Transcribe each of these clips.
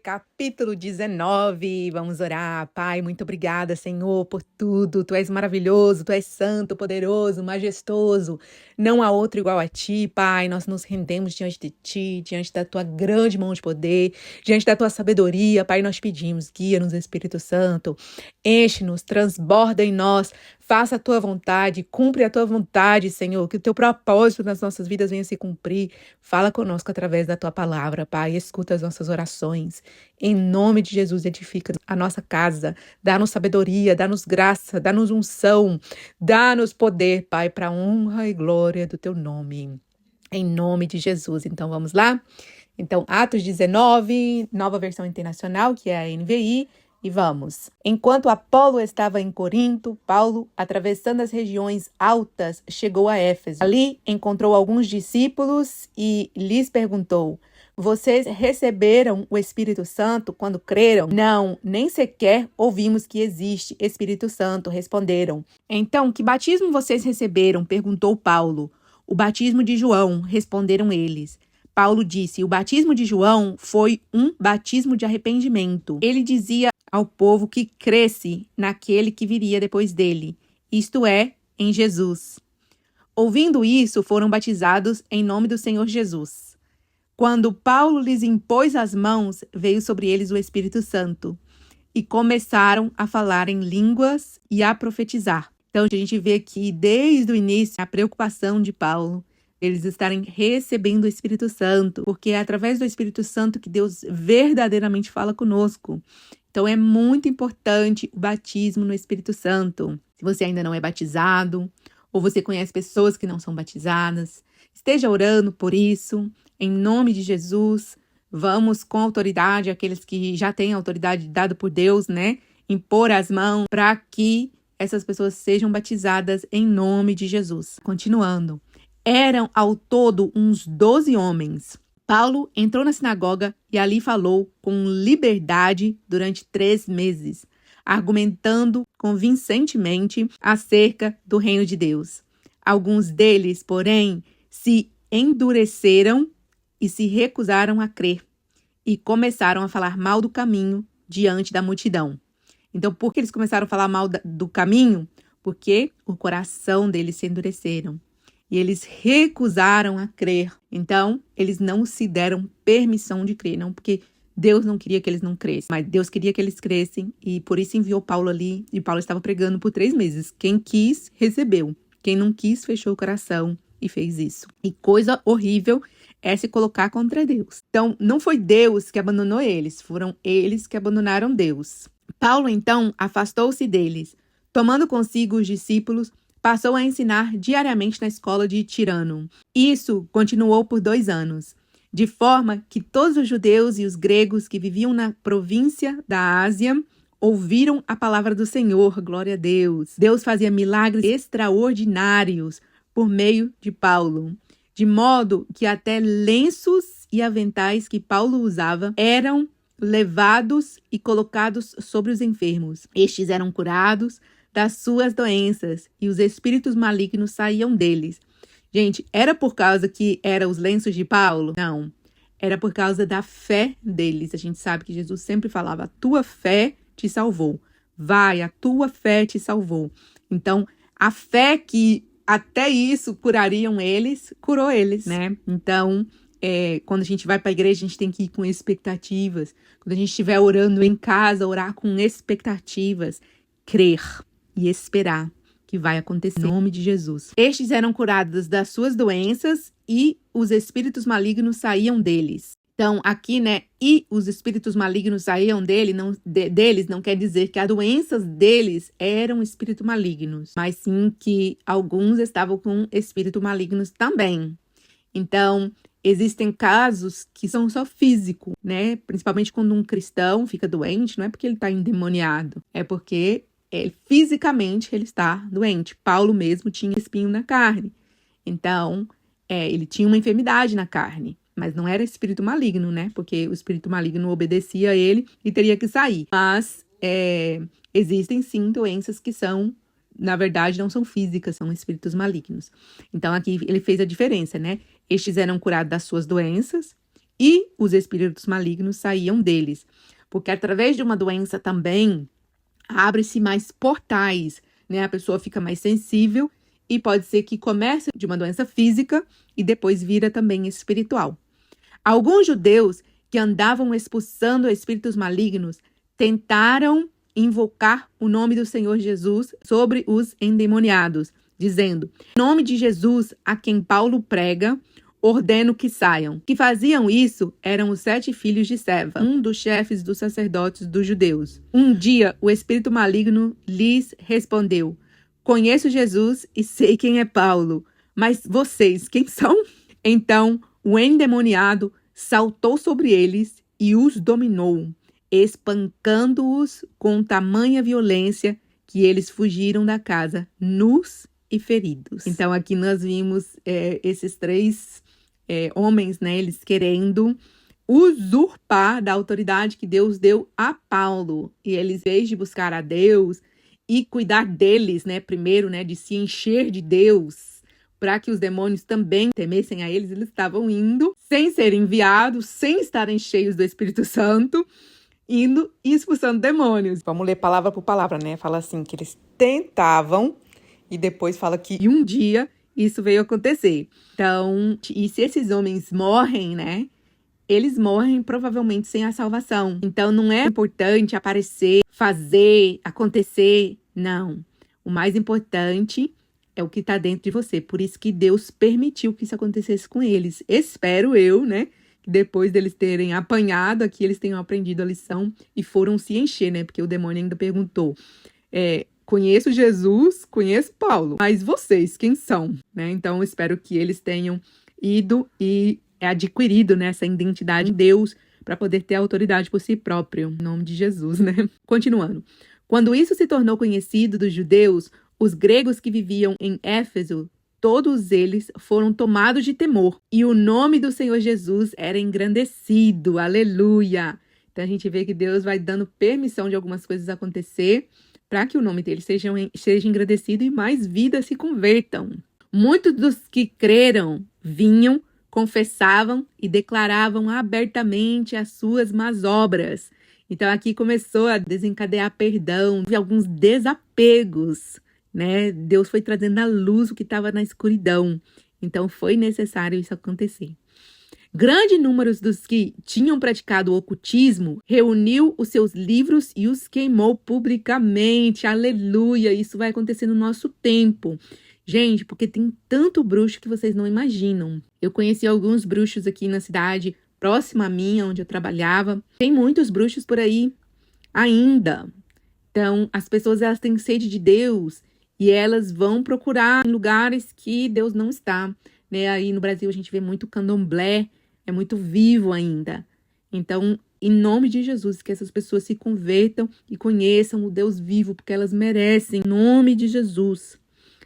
Capítulo 19, vamos orar. Pai, muito obrigada, Senhor, por tudo. Tu és maravilhoso, Tu és santo, poderoso, majestoso. Não há outro igual a Ti, Pai. Nós nos rendemos diante de Ti, diante da Tua grande mão de poder, diante da Tua sabedoria. Pai, nós pedimos, guia-nos, Espírito Santo. Enche-nos, transborda em nós. Faça a Tua vontade, cumpre a Tua vontade, Senhor. Que o Teu propósito nas nossas vidas venha se cumprir. Fala conosco através da Tua palavra, Pai. Escuta as nossas orações. Em nome de Jesus, edifica a nossa casa. Dá-nos sabedoria, dá-nos graça, dá-nos unção, dá-nos poder, Pai, para a honra e glória do Teu nome. Em nome de Jesus. Então, vamos lá? Então, Atos 19, nova versão internacional, que é a NVI. E vamos. Enquanto Apolo estava em Corinto, Paulo, atravessando as regiões altas, chegou a Éfeso. Ali encontrou alguns discípulos e lhes perguntou: vocês receberam o Espírito Santo quando creram? Não, nem sequer ouvimos que existe Espírito Santo, responderam. Então, que batismo vocês receberam? Perguntou Paulo. O batismo de João, responderam eles. Paulo disse: o batismo de João foi um batismo de arrependimento. Ele dizia ao povo que cresce naquele que viria depois dele, isto é, em Jesus. Ouvindo isso, foram batizados em nome do Senhor Jesus. Quando Paulo lhes impôs as mãos, veio sobre eles o Espírito Santo, e começaram a falar em línguas e a profetizar. Então, a gente vê aqui, desde o início, a preocupação de Paulo, eles estarem recebendo o Espírito Santo, porque é através do Espírito Santo que Deus verdadeiramente fala conosco. Então, é muito importante o batismo no Espírito Santo. Se você ainda não é batizado, ou você conhece pessoas que não são batizadas, esteja orando por isso, em nome de Jesus. Vamos com autoridade, aqueles que já têm autoridade dada por Deus, né? Impor as mãos para que essas pessoas sejam batizadas em nome de Jesus. Continuando. Eram ao todo uns 12 homens. Paulo entrou na sinagoga e ali falou com liberdade durante 3 meses, argumentando convincentemente acerca do reino de Deus. Alguns deles, porém, se endureceram e se recusaram a crer e começaram a falar mal do caminho diante da multidão. Então, por que eles começaram a falar mal do caminho? Porque o coração deles se endureceram. E eles recusaram a crer. Então, eles não se deram permissão de crer. Não porque Deus não queria que eles não crescem, mas Deus queria que eles crescem. E por isso enviou Paulo ali. E Paulo estava pregando por 3 meses. Quem quis, recebeu. Quem não quis, fechou o coração e fez isso. E coisa horrível é se colocar contra Deus. Então, não foi Deus que abandonou eles. Foram eles que abandonaram Deus. Paulo, então, afastou-se deles. Tomando consigo os discípulos, passou a ensinar diariamente na escola de Tirano. Isso continuou por 2 anos, de forma que todos os judeus e os gregos que viviam na província da Ásia ouviram a palavra do Senhor, glória a Deus. Deus fazia milagres extraordinários por meio de Paulo, de modo que até lenços e aventais que Paulo usava eram levados e colocados sobre os enfermos. Estes eram curados das suas doenças, e os espíritos malignos saíam deles. Gente, era por causa que eram os lenços de Paulo? Não. Era por causa da fé deles. A gente sabe que Jesus sempre falava: a tua fé te salvou. Vai, a tua fé te salvou. Então, a fé que até isso curariam eles, curou eles, né? Então, quando a gente vai para a igreja, a gente tem que ir com expectativas. Quando a gente estiver orando em casa, orar com expectativas. Crer e esperar que vai acontecer em nome de Jesus. Estes eram curados das suas doenças e os espíritos malignos saíam deles. Então, aqui, né, e os espíritos malignos saíam deles, não quer dizer que as doenças deles eram espíritos malignos, mas sim que alguns estavam com espíritos malignos também. Então, existem casos que são só físicos, né? Principalmente quando um cristão fica doente, não é porque ele está endemoniado, é porque fisicamente ele está doente. Paulo mesmo tinha espinho na carne. Então, ele tinha uma enfermidade na carne. Mas não era espírito maligno, né? Porque o espírito maligno obedecia a ele e teria que sair. Mas existem sim doenças que são, na verdade, não são físicas, são espíritos malignos. Então, aqui ele fez a diferença, né? Estes eram curados das suas doenças e os espíritos malignos saíam deles. Porque através de uma doença também abre-se mais portais, né? A pessoa fica mais sensível e pode ser que comece de uma doença física e depois vira também espiritual. Alguns judeus que andavam expulsando espíritos malignos tentaram invocar o nome do Senhor Jesus sobre os endemoniados, dizendo: em nome de Jesus, a quem Paulo prega, ordeno que saiam. Que faziam isso eram os 7 filhos de Seva, um dos chefes dos sacerdotes dos judeus. Um dia, o espírito maligno lhes respondeu: conheço Jesus e sei quem é Paulo, mas vocês, quem são? Então, o endemoniado saltou sobre eles e os dominou, espancando-os com tamanha violência que eles fugiram da casa, nus e feridos. Então, aqui nós vimos esses 3 homens, né, eles querendo usurpar da autoridade que Deus deu a Paulo. E eles, em vez de buscar a Deus e cuidar deles, né, primeiro, né, de se encher de Deus, para que os demônios também temessem a eles, eles estavam indo, sem serem enviados, sem estarem cheios do Espírito Santo, indo e expulsando demônios. Vamos ler palavra por palavra, né? Fala assim, que eles tentavam e depois fala que um dia isso veio acontecer. Então, e se esses homens morrem, né? Eles morrem provavelmente sem a salvação. Então, não é importante aparecer, fazer, acontecer. Não. O mais importante é o que está dentro de você. Por isso que Deus permitiu que isso acontecesse com eles. Espero eu, né? Que depois deles terem apanhado aqui, eles tenham aprendido a lição e foram se encher, né? Porque o demônio ainda perguntou: conheço Jesus, conheço Paulo, mas vocês, quem são? Né? Então, espero que eles tenham ido e adquirido, né, essa identidade de Deus para poder ter autoridade por si próprio, em nome de Jesus, né? Continuando. Quando isso se tornou conhecido dos judeus, os gregos que viviam em Éfeso, todos eles foram tomados de temor, e o nome do Senhor Jesus era engrandecido. Aleluia! Então, a gente vê que Deus vai dando permissão de algumas coisas acontecer, para que o nome dele seja engrandecido e mais vidas se convertam. Muitos dos que creram vinham, confessavam e declaravam abertamente as suas más obras. Então aqui começou a desencadear perdão, e alguns desapegos, né? Deus foi trazendo à luz o que estava na escuridão. Então foi necessário isso acontecer. Grande número dos que tinham praticado o ocultismo reuniu os seus livros e os queimou publicamente. Aleluia! Isso vai acontecer no nosso tempo. Gente, porque tem tanto bruxo que vocês não imaginam. Eu conheci alguns bruxos aqui na cidade, próxima a minha, onde eu trabalhava. Tem muitos bruxos por aí ainda. Então, as pessoas, elas têm sede de Deus e elas vão procurar em lugares que Deus não está. Né? Aí no Brasil a gente vê muito candomblé, é muito vivo ainda. Então, em nome de Jesus, que essas pessoas se convertam e conheçam o Deus vivo, porque elas merecem, em nome de Jesus.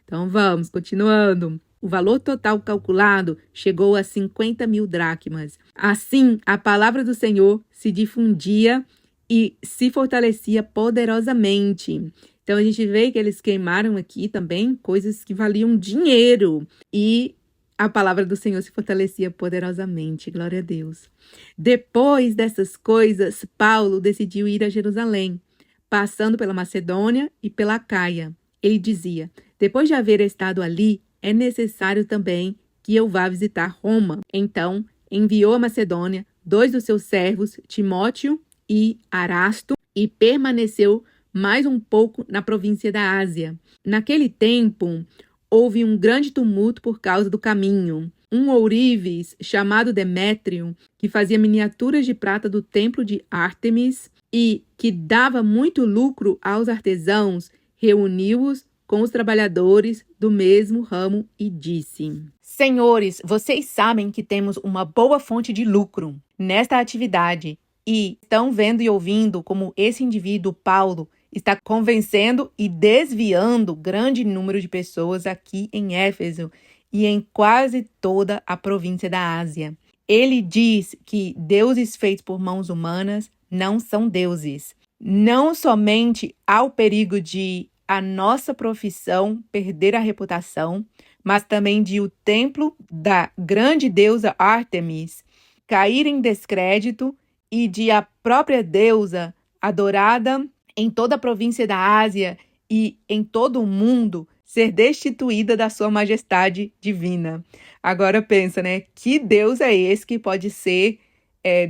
Então, vamos, continuando. O valor total calculado chegou a 50 mil dracmas. Assim, a palavra do Senhor se difundia e se fortalecia poderosamente. Então, a gente vê que eles queimaram aqui também coisas que valiam dinheiro. E a palavra do Senhor se fortalecia poderosamente. Glória a Deus. Depois dessas coisas, Paulo decidiu ir a Jerusalém, passando pela Macedônia e pela Caia. Ele dizia: depois de haver estado ali, é necessário também que eu vá visitar Roma. Então, enviou a Macedônia 2 dos seus servos, Timóteo e Arasto, e permaneceu mais um pouco na província da Ásia. Naquele tempo, houve um grande tumulto por causa do caminho. Um ourives, chamado Demétrio, que fazia miniaturas de prata do templo de Ártemis e que dava muito lucro aos artesãos, reuniu-os com os trabalhadores do mesmo ramo e disse: Senhores, vocês sabem que temos uma boa fonte de lucro nesta atividade e estão vendo e ouvindo como esse indivíduo, Paulo, está convencendo e desviando grande número de pessoas aqui em Éfeso e em quase toda a província da Ásia. Ele diz que deuses feitos por mãos humanas não são deuses. Não somente há o perigo de a nossa profissão perder a reputação, mas também de o templo da grande deusa Ártemis cair em descrédito e de a própria deusa, adorada em toda a província da Ásia e em todo o mundo, ser destituída da sua majestade divina. Agora pensa, né? Que Deus é esse que pode ser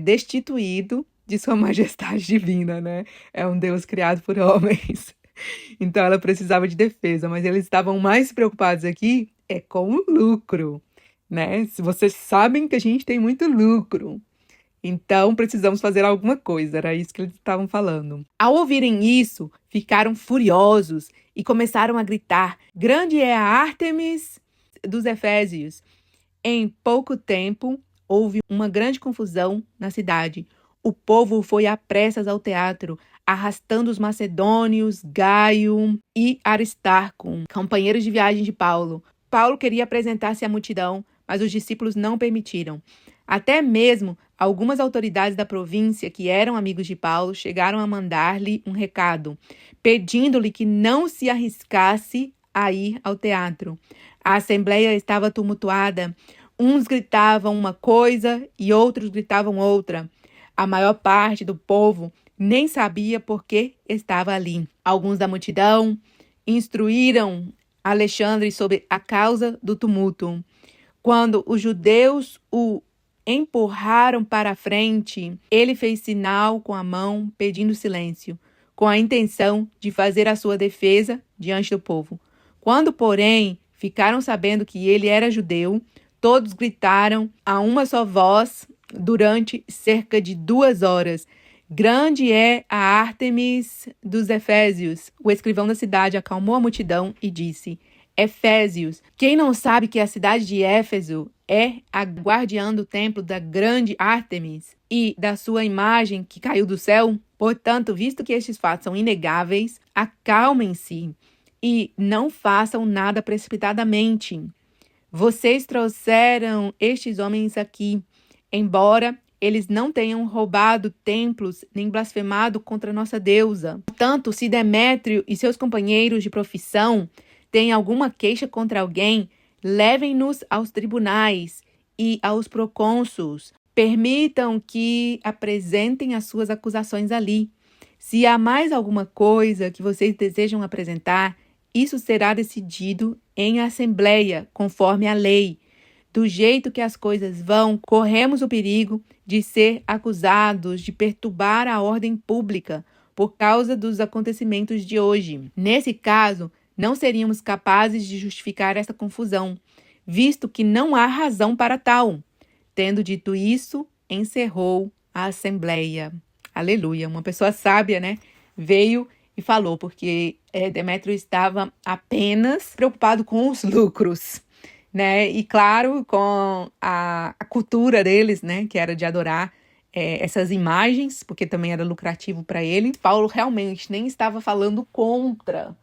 destituído de sua majestade divina, né? É um Deus criado por homens. Então ela precisava de defesa, mas eles estavam mais preocupados aqui com o lucro, né? Se vocês sabem que a gente tem muito lucro, então precisamos fazer alguma coisa, era isso que eles estavam falando. Ao ouvirem isso, ficaram furiosos e começaram a gritar: "Grande é a Ártemis dos Efésios!" Em pouco tempo, houve uma grande confusão na cidade. O povo foi a pressas ao teatro, arrastando os macedônios, Gaio e Aristarco, companheiros de viagem de Paulo. Paulo queria apresentar-se à multidão, mas os discípulos não permitiram. Até mesmo algumas autoridades da província, que eram amigos de Paulo, chegaram a mandar-lhe um recado, pedindo-lhe que não se arriscasse a ir ao teatro. A assembleia estava tumultuada. Uns gritavam uma coisa e outros gritavam outra. A maior parte do povo nem sabia por que estava ali. Alguns da multidão instruíram Alexandre sobre a causa do tumulto. Quando os judeus o empurraram para a frente, ele fez sinal com a mão, pedindo silêncio, com a intenção de fazer a sua defesa diante do povo. Quando, porém, ficaram sabendo que ele era judeu, todos gritaram a uma só voz durante cerca de 2 horas: "Grande é a Ártemis dos Efésios!" O escrivão da cidade acalmou a multidão e disse: "Efésios, quem não sabe que a cidade de Éfeso é a guardiã do templo da grande Ártemis e da sua imagem que caiu do céu? Portanto, visto que estes fatos são inegáveis, acalmem-se e não façam nada precipitadamente. Vocês trouxeram estes homens aqui, embora eles não tenham roubado templos nem blasfemado contra nossa deusa. Portanto, se Demétrio e seus companheiros de profissão têm alguma queixa contra alguém, levem-nos aos tribunais e aos procônsuls. Permitam que apresentem as suas acusações ali. Se há mais alguma coisa que vocês desejam apresentar, isso será decidido em assembleia, conforme a lei. Do jeito que as coisas vão, corremos o perigo de ser acusados de perturbar a ordem pública por causa dos acontecimentos de hoje. Nesse caso, não seríamos capazes de justificar esta confusão, visto que não há razão para tal. Tendo dito isso, encerrou a assembleia. Aleluia. Uma pessoa sábia, né? Veio e falou, porque Demétrio estava apenas preocupado com os lucros, né? E claro, com a cultura deles, né? Que era de adorar essas imagens, porque também era lucrativo para ele. Paulo realmente nem estava falando contra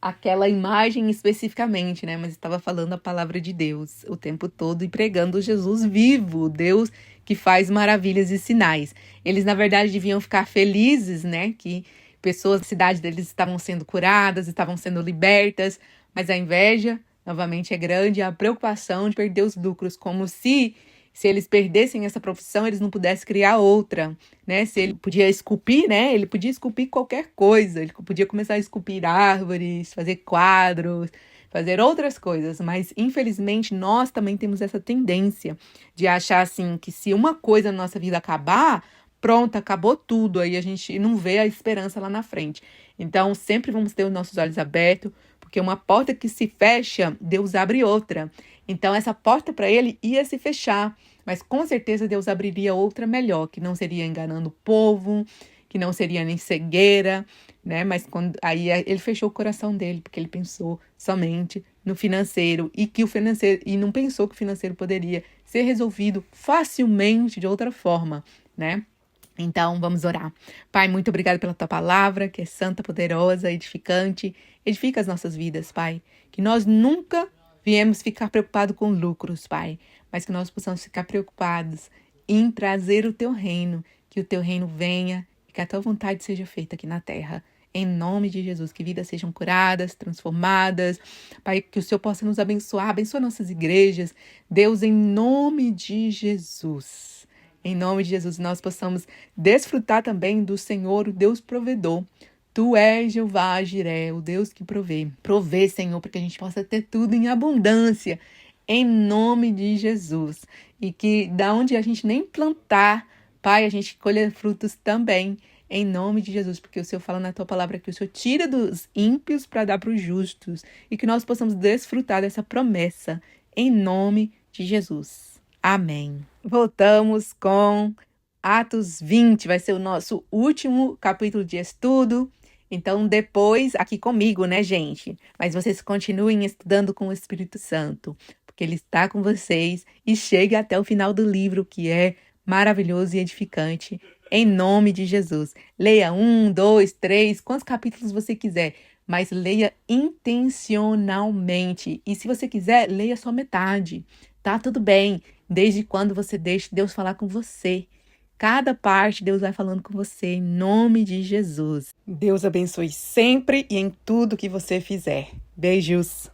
aquela imagem especificamente, né? Mas estava falando a palavra de Deus o tempo todo e pregando Jesus vivo, Deus que faz maravilhas e sinais. Eles, na verdade, deviam ficar felizes, né? Que pessoas da cidade deles estavam sendo curadas, estavam sendo libertas, mas a inveja, novamente, é grande, a preocupação de perder os lucros, como se eles perdessem essa profissão, eles não pudessem criar outra, né? Se ele podia esculpir, né? Ele podia esculpir qualquer coisa, ele podia começar a esculpir árvores, fazer quadros, fazer outras coisas, mas infelizmente nós também temos essa tendência de achar assim que se uma coisa na nossa vida acabar, pronto, acabou tudo, aí a gente não vê a esperança lá na frente. Então, sempre vamos ter os nossos olhos abertos, porque uma porta que se fecha, Deus abre outra. Então, essa porta para ele ia se fechar, mas com certeza Deus abriria outra melhor, que não seria enganando o povo, que não seria nem cegueira, né? Mas aí ele fechou o coração dele, porque ele pensou somente no financeiro e não pensou que o financeiro poderia ser resolvido facilmente de outra forma, né? Então, vamos orar. Pai, muito obrigada pela tua palavra, que é santa, poderosa, edificante. Edifica as nossas vidas, Pai. Que nós nunca viemos ficar preocupados com lucros, Pai, mas que nós possamos ficar preocupados em trazer o teu reino, que o teu reino venha e que a tua vontade seja feita aqui na terra. Em nome de Jesus, que vidas sejam curadas, transformadas. Pai, que o Senhor possa nos abençoar, abençoa nossas igrejas. Deus, em nome de Jesus. Em nome de Jesus, nós possamos desfrutar também do Senhor, o Deus provedor. Tu és Jeová Jiré, o Deus que provê. Provê, Senhor, para que a gente possa ter tudo em abundância. Em nome de Jesus. E que da onde a gente nem plantar, Pai, a gente colha frutos também. Em nome de Jesus, porque o Senhor fala na tua palavra que o Senhor tira dos ímpios para dar para os justos e que nós possamos desfrutar dessa promessa em nome de Jesus. Amém. Voltamos com Atos 20, vai ser o nosso último capítulo de estudo. Então, depois, aqui comigo, né, gente? Mas vocês continuem estudando com o Espírito Santo, porque ele está com vocês e chega até o final do livro, que é maravilhoso e edificante. Em nome de Jesus. Leia 1, 2, 3, quantos capítulos você quiser, mas leia intencionalmente. E se você quiser, leia só metade. Tá tudo bem, desde quando você deixa Deus falar com você. Cada parte Deus vai falando com você, em nome de Jesus. Deus abençoe sempre e em tudo que você fizer. Beijos.